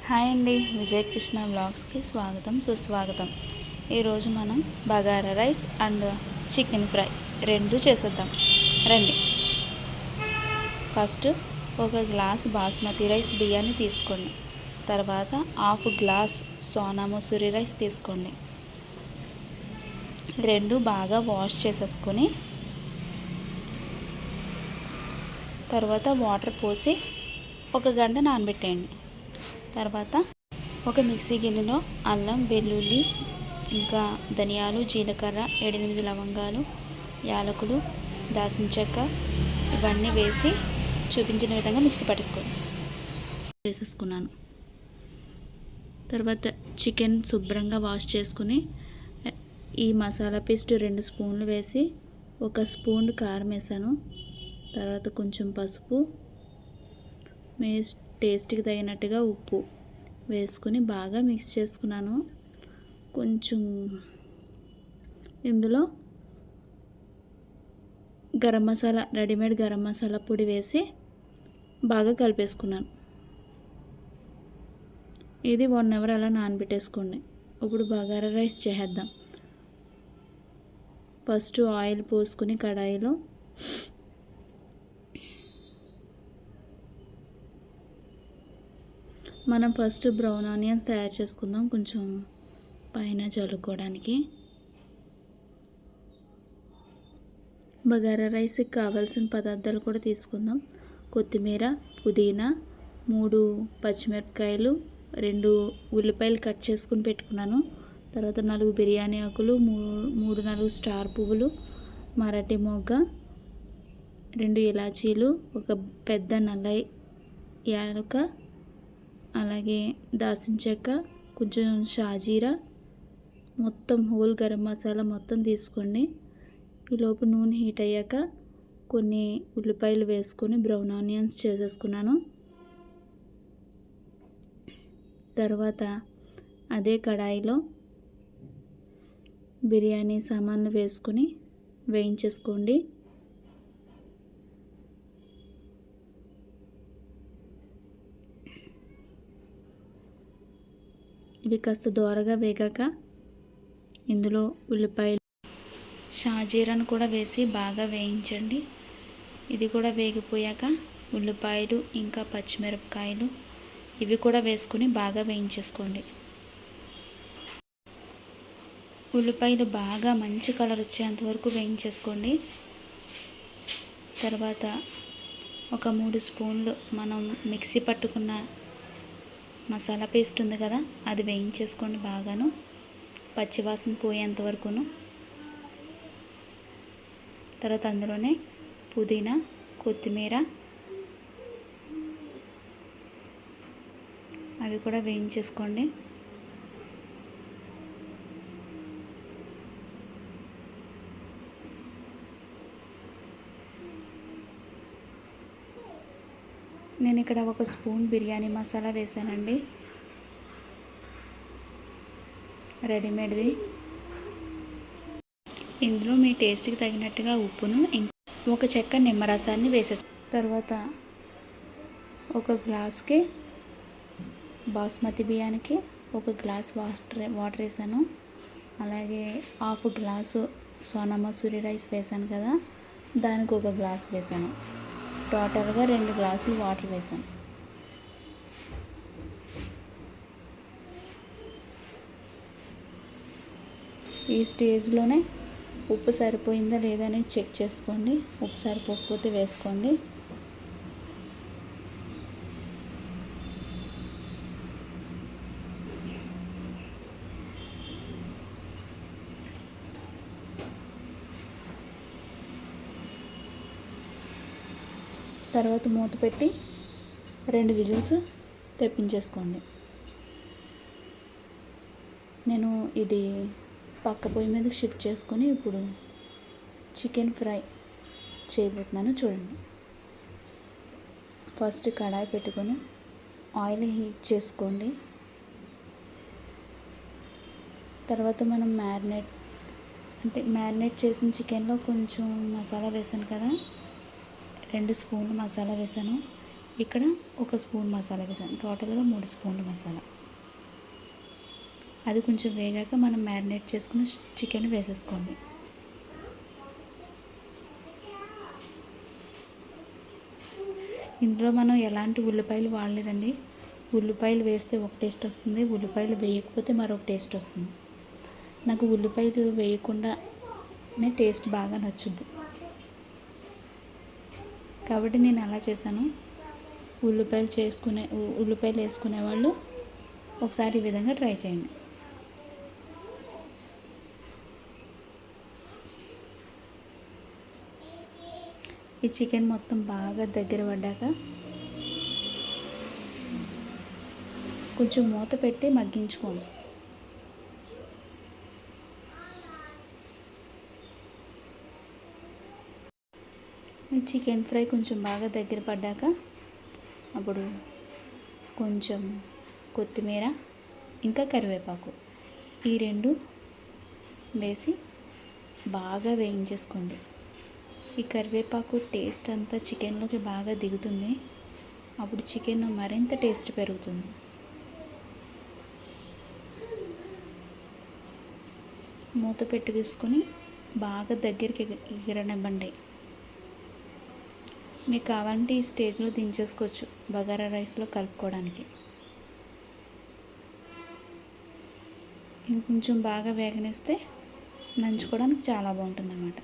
Hi అండి, విజయకృష్ణ వ్లాగ్స్కి స్వాగతం సుస్వాగతం. ఈరోజు మనం bagara rice and chicken fry రెండు చేసేద్దాం రండి. ఫస్ట్ ఒక గ్లాస్ బాస్మతి రైస్ బియ్యాన్ని తీసుకోండి. తర్వాత half glass Sona Masuri rice తీసుకోండి. రెండు బాగా వాష్ చేసేసుకొని తర్వాత వాటర్ పోసి ఒక గంట నానబెట్టేయండి. తర్వాత ఒక మిక్సీ గిన్నెలో అల్లం, వెల్లుల్లి, ఇంకా ధనియాలు, జీలకర్ర, 7-8 లవంగాలు, యాలకులు, దాల్చిన చెక్క ఇవన్నీ వేసి చూపించిన విధంగా మిక్సీ వేసేసుకున్నాను. తర్వాత చికెన్ శుభ్రంగా వాష్ చేసుకుని ఈ మసాలా పేస్ట్ 2 స్పూన్లు వేసి 1 స్పూన్ కారం వేసాను. తర్వాత కొంచెం పసుపు, మీ టేస్ట్కి తగినట్టుగా ఉప్పు వేసుకుని బాగా మిక్స్ చేసుకున్నాను. కొంచెం ఇందులో గరం మసాలా, రెడీమేడ్ గరం మసాలా పొడి వేసి బాగా కలిపేసుకున్నాను. ఇది 1 అవర్ అలా నానబెట్టేసుకోండి. ఇప్పుడు బగారా రైస్ చేసేద్దాం. ఫస్ట్ ఆయిల్ పోసుకుని కడాయిలో మనం ఫస్ట్ బ్రౌన్ ఆనియన్స్ తయారు చేసుకుందాం, కొంచెం పైన చల్లుకోవడానికి. బగారా రైస్కి కావాల్సిన పదార్థాలు కూడా తీసుకుందాం. కొత్తిమీర, పుదీనా, 3 పచ్చిమిరపకాయలు, 2 ఉల్లిపాయలు కట్ చేసుకుని పెట్టుకున్నాను. తర్వాత 4 బిర్యానీ ఆకులు, 3-4 స్టార్ పువ్వులు, మరాఠీ మొగ్గ, 2 ఇలాచీలు, ఒక పెద్ద నల్ల యాలక, అలాగే దాల్చిన చెక్క, కొంచెం షాజీరా, మొత్తం హోల్ గరం మసాలా మొత్తం తీసుకోండి. ఈలోపు నూనె హీట్ అయ్యాక కొన్ని ఉల్లిపాయలు వేసుకొని బ్రౌన్ ఆనియన్స్ చేసేసుకున్నాను. తర్వాత అదే కడాయిలో బిర్యానీ సామాన్లు వేసుకొని వేయించేసుకోండి. ఇవి కాస్త దోరగా వేగాక ఇందులో ఉల్లిపాయలు, షాజీరాను కూడా వేసి బాగా వేయించండి. ఇది కూడా వేగిపోయాక ఉల్లిపాయలు ఇంకా పచ్చిమిరపకాయలు ఇవి కూడా వేసుకొని బాగా వేయించేసుకోండి. ఉల్లిపాయలు బాగా మంచి కలర్ వచ్చేంత వరకు వేయించేసుకోండి. తర్వాత ఒక 3 స్పూన్లు మనం మిక్సీ పట్టుకున్న మసాలా పేస్ట్ ఉంది కదా, అది వేయించేసుకోండి బాగాను, పచ్చివాసన పోయేంత వరకును. తర్వాత అందులోనే పుదీనా, కొత్తిమీర అవి కూడా వేయించేసుకోండి. నేను ఇక్కడ 1 స్పూన్ బిర్యానీ మసాలా వేసానండి, రెడీమేడ్ది. ఇందులో మీ టేస్ట్కి తగినట్టుగా ఉప్పును, ఒక చెక్క నిమ్మరసాన్ని వేసేసి తర్వాత 1 గ్లాస్కి బాస్మతి బియ్యానికి 1 గ్లాస్ వాటర్ వేసాను. అలాగే half glass Sona Masuri rice వేసాను కదా, దానికి 1 గ్లాస్ వేసాను. టోటల్గా 2 గ్లాసులు వాటర్ వేసాను. ఈ స్టేజ్లోనే ఉప్పు సరిపోయిందా లేదా అని చెక్ చేసుకోండి. ఉప్పు సరిపోకపోతే వేసుకోండి. తర్వాత మూత పెట్టి 2 విజిల్స్ తెప్పించేసుకోండి. నేను ఇది పక్క పొయ్యి మీద షిఫ్ట్ చేసుకొని ఇప్పుడు చికెన్ ఫ్రై చేయబోతున్నాను, చూడండి. ఫస్ట్ కడాయి పెట్టుకొని ఆయిల్ హీట్ చేసుకోండి. తర్వాత మనం మ్యారినేట్ చేసిన చికెన్లో కొంచెం మసాలా వేసాను కదా, 2 స్పూన్లు మసాలా వేసాను. ఇక్కడ 1 స్పూన్ మసాలా వేసాను. టోటల్గా 3 స్పూన్ల మసాలా. అది కొంచెం వేగాక మనం మ్యారినేట్ చేసుకున్న చికెన్ వేసేసుకోండి. ఇందులో మనం ఎలాంటి ఉల్లిపాయలు వాడలేదండి. ఉల్లిపాయలు వేస్తే ఒక టేస్ట్ వస్తుంది, ఉల్లిపాయలు వేయకపోతే మరొక టేస్ట్ వస్తుంది. నాకు ఉల్లిపాయలు వేయకుండానే టేస్ట్ బాగా నచ్చుద్ది కాబట్టి నేను అలా చేశాను. ఉల్లిపాయలు వేసుకునే వాళ్ళు ఒకసారి ఈ విధంగా ట్రై చేయండి. ఈ చికెన్ మొత్తం బాగా దగ్గర పడ్డాక కొంచెం మూత పెట్టి మగ్గించుకోండి. ఈ చికెన్ ఫ్రై కొంచెం బాగా దగ్గర పడ్డాక అప్పుడు కొంచెం కొత్తిమీర ఇంకా కరివేపాకు ఈ 2 వేసి బాగా వేయించేసుకోండి. ఈ కరివేపాకు టేస్ట్ అంతా చికెన్లోకి బాగా దిగుతుంది. అప్పుడు చికెన్ మరింత టేస్ట్ పెరుగుతుంది. మూత పెట్టి తీసుకొని బాగా దగ్గరికి ఎగరనివ్వండి. మీకు కావాలంటే ఈ స్టేజ్లో దించేసుకోవచ్చు బగారా రైస్లో కలుపుకోవడానికి. ఇంకొంచెం బాగా వేగనిస్తే నంచుకోవడానికి చాలా బాగుంటుంది అన్నమాట.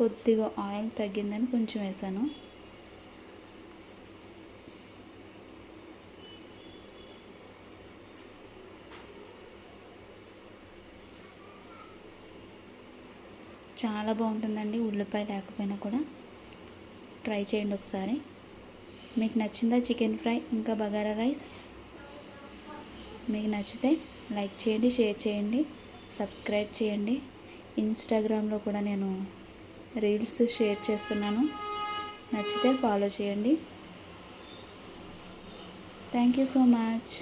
కొద్దిగా ఆయిల్ తగ్గిందని కొంచెం వేసాను. చాలా బాగుంటుందండి. ఉల్లిపాయ లేకపోయినా కూడా ట్రై చేయండి ఒకసారి. మీకు నచ్చిందా చికెన్ ఫ్రై ఇంకా బగారా రైస్? మీకు నచ్చితే లైక్ చేయండి, షేర్ చేయండి, సబ్స్క్రైబ్ చేయండి. ఇన్స్టాగ్రామ్లో కూడా నేను రీల్స్ షేర్ చేస్తున్నాను. నచ్చితే ఫాలో చేయండి. Thank you so much.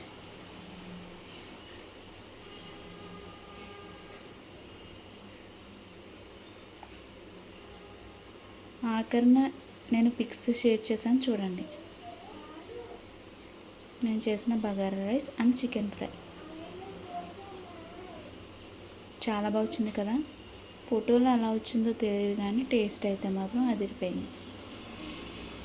ఆఖరిన నేను పిక్స్ షేర్ చేశాను చూడండి. నేను చేసిన bagara rice and chicken fry చాలా బాగా వచ్చింది కదా. ఫోటోలో ఎలా వచ్చిందో తెలియదు కానీ టేస్ట్ అయితే మాత్రం అదిరిపోయింది.